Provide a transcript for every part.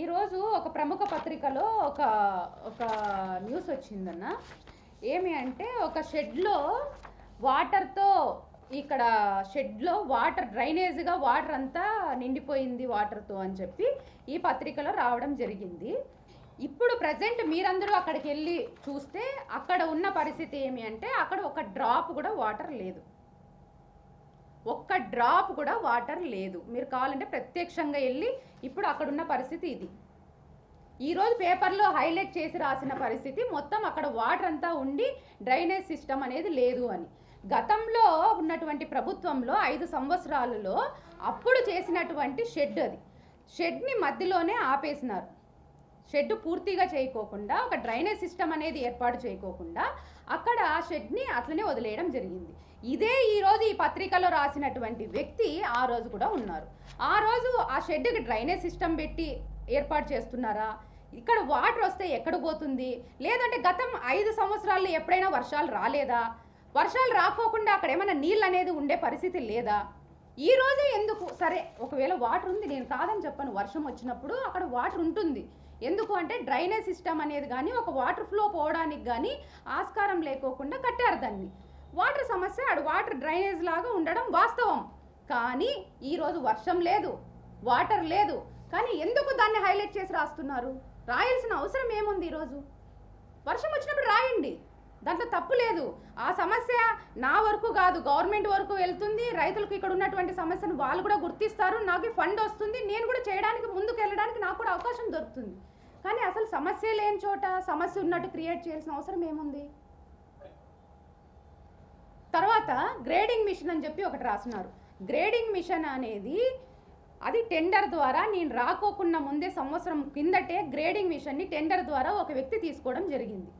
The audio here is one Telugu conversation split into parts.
ఈరోజు ఒక ప్రముఖ పత్రికలో ఒక ఒక న్యూస్ వచ్చిందన్న. ఏమి అంటే ఒక షెడ్లో వాటర్తో ఇక్కడ షెడ్లో వాటర్ డ్రైనేజ్గా వాటర్ అంతా నిండిపోయింది వాటర్తో అని చెప్పి ఈ పత్రికలో రావడం జరిగింది. ఇప్పుడు ప్రజెంట్ మీరందరూ అక్కడికి వెళ్ళి చూస్తే అక్కడ ఉన్న పరిస్థితి ఏమి అంటే అక్కడ ఒక డ్రాప్ కూడా వాటర్ లేదు. ఒక్క డ్రాప్ కూడా వాటర్ లేదు. మీరు కావాలంటే ప్రత్యక్షంగా వెళ్ళి ఇప్పుడు అక్కడున్న పరిస్థితి ఇది. ఈరోజు పేపర్లో హైలైట్ చేసి రాసిన పరిస్థితి మొత్తం అక్కడ వాటర్ అంతా ఉండి డ్రైనేజ్ సిస్టమ్ అనేది లేదు అని. గతంలో ఉన్నటువంటి ప్రభుత్వంలో 5 సంవత్సరాలలో అప్పుడు చేసినటువంటి షెడ్ అది. షెడ్ని మధ్యలోనే ఆపేసినారు. షెడ్ పూర్తిగా చేయకోకుండా ఒక డ్రైనేజ్ సిస్టమ్ అనేది ఏర్పాటు చేయకోకుండా అక్కడ ఆ షెడ్ని అట్లనే వదిలేయడం జరిగింది. ఇదే ఈరోజు ఈ పత్రికలో రాసినటువంటి వ్యక్తి ఆ రోజు కూడా ఉన్నారు. ఆ రోజు ఆ షెడ్కి డ్రైనేజ్ సిస్టమ్ పెట్టి ఏర్పాటు చేస్తున్నారా? ఇక్కడ వాటర్ వస్తే ఎక్కడ పోతుంది? లేదంటే గతం 5 సంవత్సరాల్లో ఎప్పుడైనా వర్షాలు రాలేదా? వర్షాలు రాకోకుండా అక్కడ ఏమైనా నీళ్ళు అనేది ఉండే పరిస్థితి లేదా? ఈ రోజే ఎందుకు? సరే, ఒకవేళ వాటర్ ఉంది, నేను కాదని చెప్పను. వర్షం వచ్చినప్పుడు అక్కడ వాటర్ ఉంటుంది. ఎందుకు అంటే డ్రైనేజ్ సిస్టమ్ అనేది కానీ ఒక వాటర్ ఫ్లో పోవడానికి కానీ ఆస్కారం లేకోకుండా కట్టారు దాన్ని. వాటర్ సమస్య వాటర్ డ్రైనేజ్ లాగా ఉండడం వాస్తవం. కానీ ఈరోజు వర్షం లేదు, వాటర్ లేదు. కానీ ఎందుకు దాన్ని హైలైట్ చేసి రాస్తున్నారు? రాయాల్సిన అవసరం ఏముంది? ఈరోజు వర్షం వచ్చినప్పుడు రాయండి, దాంట్లో తప్పు లేదు. ఆ సమస్య నా వరకు కాదు, గవర్నమెంట్ వరకు వెళ్తుంది. రైతులకు ఇక్కడ ఉన్నటువంటి సమస్యను వాళ్ళు కూడా గుర్తిస్తారు. నాకు ఫండ్ వస్తుంది, నేను కూడా చేయడానికి ముందుకు వెళ్ళడానికి నాకు కూడా అవకాశం దొరుకుతుంది. కానీ అసలు సమస్య లేని చోట సమస్య ఉన్నట్టు క్రియేట్ చేయాల్సిన అవసరం ఏముంది? తర్వాత గ్రేడింగ్ మిషన్ అని చెప్పి ఒకటి రాస్తున్నారు. గ్రేడింగ్ మిషన్ అనేది అది టెండర్ ద్వారా, నేను రాకోకుండా ముందే సంవత్సరం కిందటే గ్రేడింగ్ మిషన్ని టెండర్ ద్వారా ఒక వ్యక్తి తీసుకోవడం జరిగింది.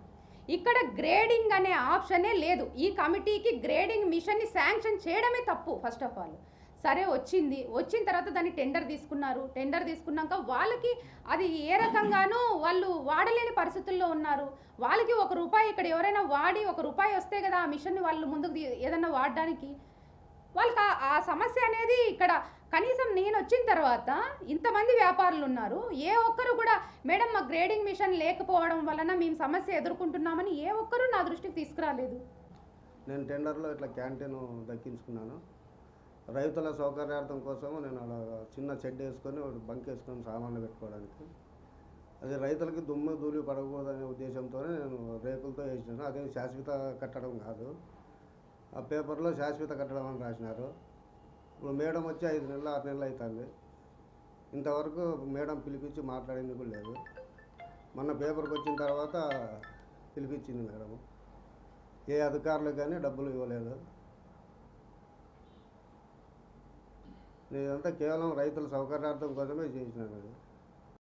ఇక్కడ గ్రేడింగ్ అనే ఆప్షనే లేదు. ఈ కమిటీకి గ్రేడింగ్ మిషన్ని శాంక్షన్ చేయడమే తప్పు. ఫస్ట్ ఆఫ్ ఆల్ సరే, వచ్చిన తర్వాత దాన్ని టెండర్ తీసుకున్నారు. టెండర్ తీసుకున్నాక వాళ్ళకి అది ఏ రకంగానూ వాళ్ళు వాడలేని పరిస్థితుల్లో ఉన్నారు. వాళ్ళకి ₹1 ఇక్కడ ఎవరైనా వాడి ₹1 వస్తే కదా ఆ మిషన్ని వాళ్ళు ముందుకు ఏదన్నా వాడడానికి. వాళ్ళకి ఆ సమస్య అనేది ఇక్కడ కనీసం నేను వచ్చిన తర్వాత ఇంతమంది వ్యాపారులు ఉన్నారు. ఏ ఒక్కరు కూడా మేడం మా గ్రేడింగ్ మిషన్ లేకపోవడం వలన మేము సమస్య ఎదుర్కొంటున్నామని ఏ ఒక్కరు నా దృష్టికి తీసుకురాలేదు. నేను టెండర్లో ఇట్లా క్యాంటీన్ దక్కించుకున్నాను. రైతుల సౌకర్యార్థం కోసం నేను అలా చిన్న షెడ్ వేసుకొని బంక్ వేసుకొని సామాన్లు పెట్టుకోవడానికి. అది రైతులకి దుమ్ము ధూళి పడకూడదనే ఉద్దేశంతోనే నేను రేకులతో వేసినాను. అదే శాశ్వత కట్టడం కాదు. ఆ పేపర్లో శాశ్వత కట్టడం అని రాసినారు. ఇప్పుడు మేడం వచ్చి 5 నెలలు 6 నెలలు అవుతుంది. ఇంతవరకు మేడం పిలిపించి మాట్లాడింది కూడా లేదు. మొన్న పేపర్కి వచ్చిన తర్వాత పిలిపించింది మేడం. ఏ అధికారులకు కానీ డబ్బులు ఇవ్వలేదు. ఇదంతా కేవలం రైతుల సౌకర్యార్థం కోసమే చేసినాను.